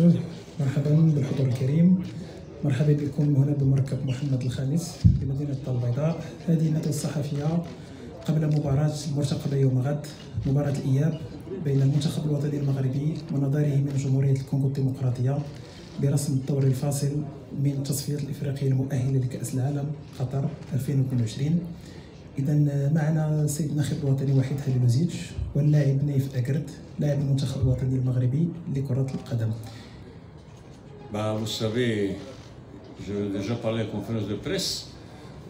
التوجه. مرحبا بالحضور الكريم، مرحبا بكم هنا بمركب محمد الخامس بمدينة الدار البيضاء. هذه الندوة الصحفية قبل مباراة المرتقبة يوم غد، مباراة الإياب بين المنتخب الوطني المغربي ونظيره من جمهورية الكونغو الديمقراطية برسم الدور الفاصل من التصفيات الإفريقية المؤهلة لكأس العالم قطر 2022. إذا معنا السيد الناخب الوطني وحيد هاليلوزيتش واللاعب نايف أكرد لاعب المنتخب الوطني المغربي لكرة القدم. Vous savez, j'ai déjà parlé à la conférence de presse,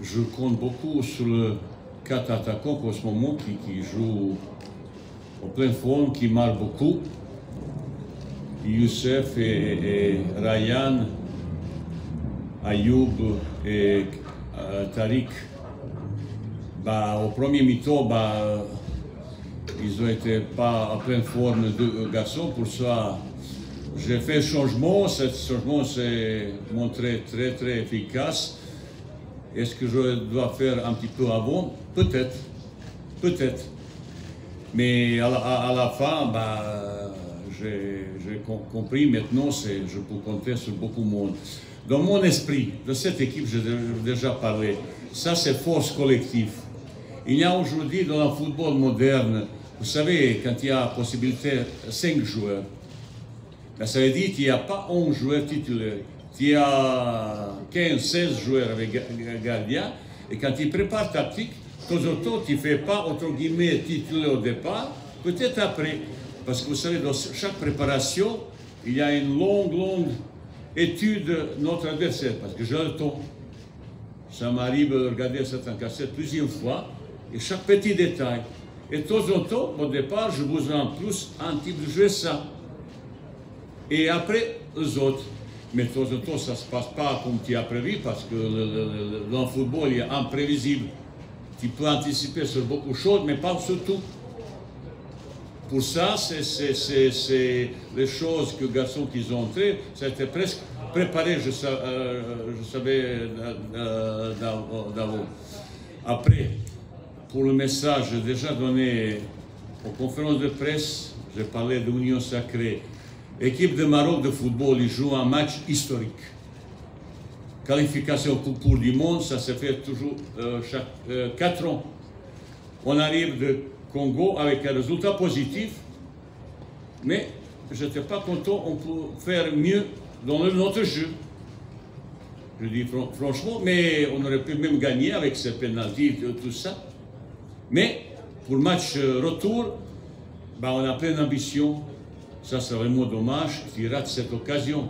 je compte beaucoup sur le 4 attaquants en ce moment qui jouent en pleine forme, qui marquent beaucoup. Youssef et Ryan, Ayoub et Tariq. Au premier mi-temps, ils ont été pas en pleine forme de garçons. Pour ça, j'ai fait un changement. Ce changement s'est montré très efficace. Est-ce que je dois faire un petit peu avant? Peut-être. Mais à la fin, j'ai compris maintenant, je peux compter sur beaucoup de monde. Dans mon esprit, de cette équipe, j'ai déjà parlé. Ça, c'est force collective. Il y a aujourd'hui dans le football moderne, vous savez, quand il y a possibilité 5 joueurs, ça veut dire qu'il n'y a pas 11 joueurs titulaires. Il y a 15-16 joueurs avec gardien, et quand il prépare tactique, de temps en temps, tu ne fais pas, entre guillemets, titulaire au départ, peut-être après. Parce que vous savez, dans chaque préparation, il y a une longue étude de notre adversaire, parce que j'ai le temps. Ça m'arrive de regarder certaines cassettes plusieurs fois, et chaque petit détail. Et de temps en temps, au départ, je vous en plus un type de jeu ça. Et après, les autres. Mais de temps en temps, ça ne se passe pas comme tu as prévu, parce que dans le football, il y a imprévisible. Tu peux anticiper sur beaucoup de choses, mais pas sur tout. Pour ça, c'est les choses que les garçons qui ont entré, ça a été presque préparé, je savais d'avant. Après, pour le message, j'ai déjà donné aux conférences de presse, j'ai parlé d'Union Sacrée. L'équipe de Maroc de football, ils jouent un match historique. Qualification pour du monde, ça se fait toujours chaque 4 ans. On arrive de Congo avec un résultat positif, mais je n'étais pas content, on peut faire mieux dans notre jeu. Je dis franchement, mais on aurait pu même gagner avec ces pénaltys et tout ça. Mais pour le match retour, on a plein d'ambition. Ça, c'est vraiment dommage qu'il rate cette occasion.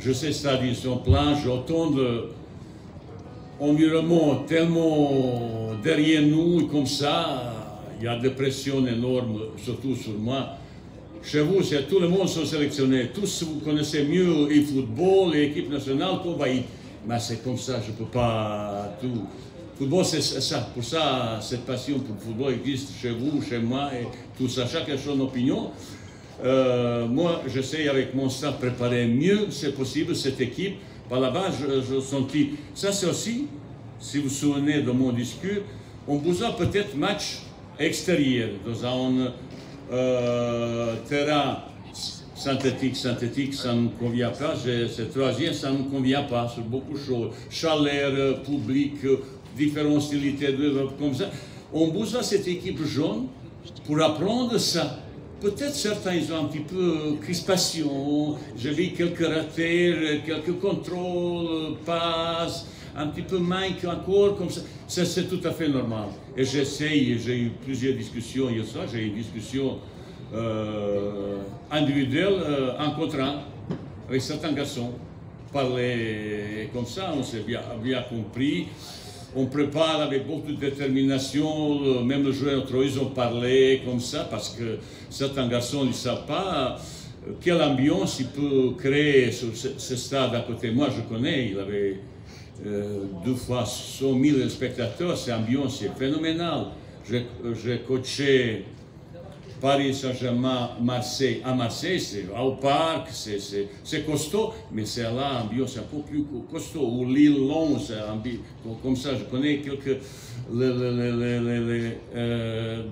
Je sais, ça dit son plan, j'entends l'environnement tellement derrière nous, et comme ça, il y a des pressions énormes, surtout sur moi. Chez vous, tout le monde sont sélectionnés. Tous, vous connaissez mieux le football, l'équipe nationale, tout va y. Mais c'est comme ça, je ne peux pas tout. Le football, c'est ça. Pour ça, cette passion pour le football existe chez vous, chez moi, et tout ça. Chacun a son opinion. Moi, j'essaie avec mon staff de préparer mieux, c'est possible, cette équipe. Par là-bas, je sentis. Ça, c'est aussi, si vous vous souvenez de mon discours, on besoin peut-être match extérieur, dans un terrain synthétique, ça ne me convient pas. C'est troisième, ça ne me convient pas sur beaucoup de choses. Chaleur, public, différentes stylités, comme ça. On besoin cette équipe jaune pour apprendre ça. Peut-être certains, ils ont un petit peu crispation, j'ai vu quelques ratés, quelques contrôles, passes, un petit peu manque encore, comme ça. C'est tout à fait normal. Et j'essaye, j'ai eu plusieurs discussions hier soir, j'ai eu une discussion individuelle, un contre un, avec certains garçons. Parler comme ça, on s'est bien compris. On prépare avec beaucoup de détermination, même les joueurs entre eux, ils ont parlé comme ça, parce que certains garçons ne savent pas quelle ambiance il peut créer sur ce stade à côté. Moi, je connais, il avait 2 fois 100 000 spectateurs, cette ambiance est phénoménale. J'ai coaché Paris Saint-Germain, Marseille. À Marseille, c'est au parc, c'est costaud, mais c'est là, l'ambiance est un peu plus costaud. Ou Lille, Lons, comme ça, je connais quelques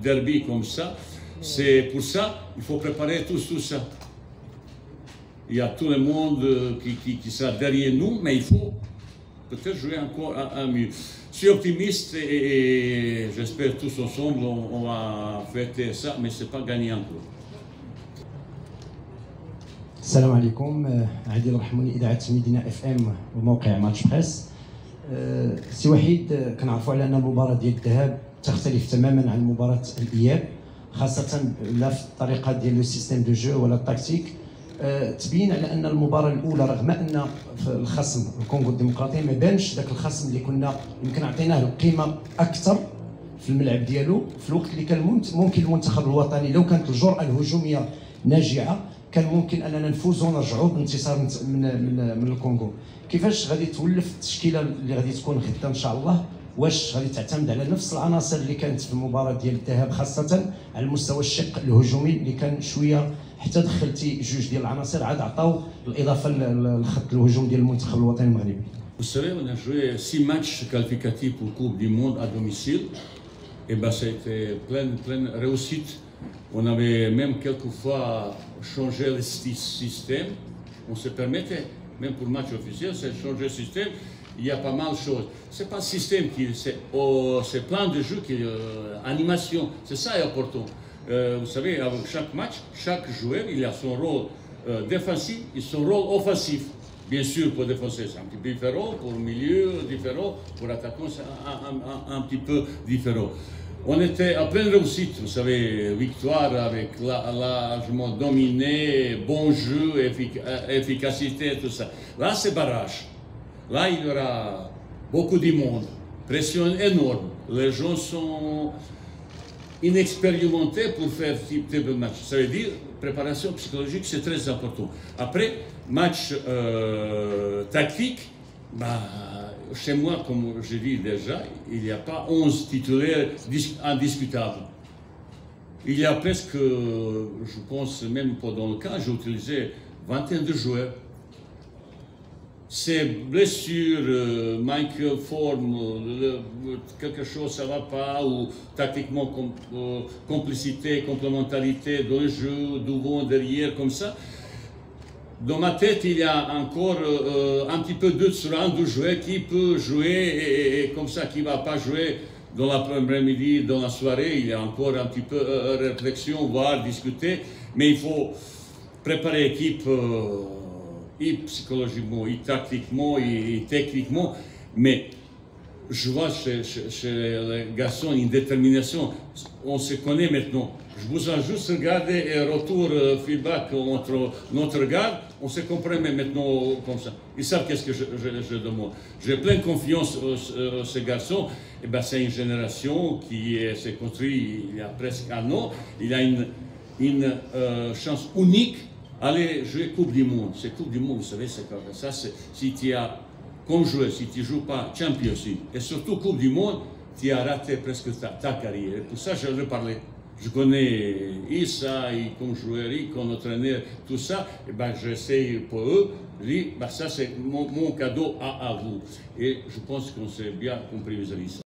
derbies comme ça. C'est pour ça, il faut préparer tout ça. il y a tout le monde qui sera derrière nous, mais il faut peut-être jouer encore un mieux. Je suis optimiste et j'espère tous ensemble on va fêter ça, mais ce n'est pas gagné encore. السلام عليكم. عادل رحموني إذاعة مدينة اف ام وموقع ماتش بريس. سي وحيد كنعرفوا على ان المباراة ديال الذهاب تختلف تماما عن مباراة الإياب، خاصة لا في الطريقة ديال لو سيستيم دو جو ولا التكتيك. تبين على ان المباراة الأولى رغم ان الخصم الكونغو الديمقراطية ما بانش ذاك الخصم اللي كنا يمكن عطيناه القيمة أكثر في الملعب ديالو، في الوقت اللي كان ممكن المنتخب الوطني لو كانت الجرأة الهجومية ناجعة كان ممكن اننا نفوزوا ونرجعوا بانتصار من الكونغو. كيفاش غادي تولف التشكيله اللي غادي تكون غدا ان شاء الله؟ واش غادي تعتمد على نفس العناصر اللي كانت في المباراه ديال الذهاب، خاصه على المستوى الشق الهجومي اللي كان شويه حتى دخلتي جوج ديال العناصر عاد عطاو الاضافه للخط الهجوم ديال المنتخب الوطني المغربي. Vous savez, on a joué 6 matchs qualificatifs pour la Coupe du Monde à domicile. Et ben, ça a été pleine réussite. On avait même quelquefois changé le système. On se permettait, même pour le match officiel, c'est changer le système. Il y a pas mal de choses. C'est pas le système c'est plein de jeux, animation. C'est ça qui est important. Vous savez, avec chaque match, chaque joueur, il a son rôle défensif et son rôle offensif. Bien sûr, pour défenser, c'est un petit peu différent. Pour le milieu, différent. Pour l'attaquant, c'est un petit peu différent. On était à pleine réussite, vous savez, victoire avec largement dominé, bon jeu, efficacité, tout ça. Là, c'est barrage. Là, il y aura beaucoup de monde, pression énorme. Les gens sont inexpérimentés pour faire ce type de match. Ça veut dire, préparation psychologique, c'est très important. Après, match tactique, bah, chez moi, comme je dis déjà, il n'y a pas 11 titulaires indiscutables. Il y a presque, je pense, même pendant le cas, j'ai utilisé 21 de joueurs. Ces blessures, manque forme, quelque chose ça ne va pas, ou tactiquement complicité, complémentarité dans le jeu, devant, derrière, comme ça. Dans ma tête, il y a encore un petit peu de doute sur un de joueurs qui peut jouer et comme ça, qui ne va pas jouer dans l'après-midi, dans la soirée. Il y a encore un petit peu de réflexion, voir, discuter. Mais il faut préparer l'équipe et psychologiquement, et tactiquement, et techniquement. Mais je vois chez les garçons une détermination. On se connaît maintenant. Je vous ai juste regardé et retour feedback entre notre regard, on se comprend maintenant comme ça. Ils savent qu'est-ce que je demande. J'ai pleine confiance en ces garçons. Et ben, c'est une génération qui s'est construite il y a presque un an. Il a une chance unique d'aller jouer Coupe du Monde. C'est Coupe du Monde, vous savez, c'est comme ça. Si tu as, comme joueur, si tu ne joues pas Champions League, et surtout Coupe du Monde, tu as raté presque ta carrière. Et pour ça, je veux parler. Je connais Issa, comme joueur, comme entraîneur, tout ça, et ben j'essaie pour eux, ben ça c'est mon cadeau à vous. Et je pense qu'on s'est bien compris vis-à-vis de ça.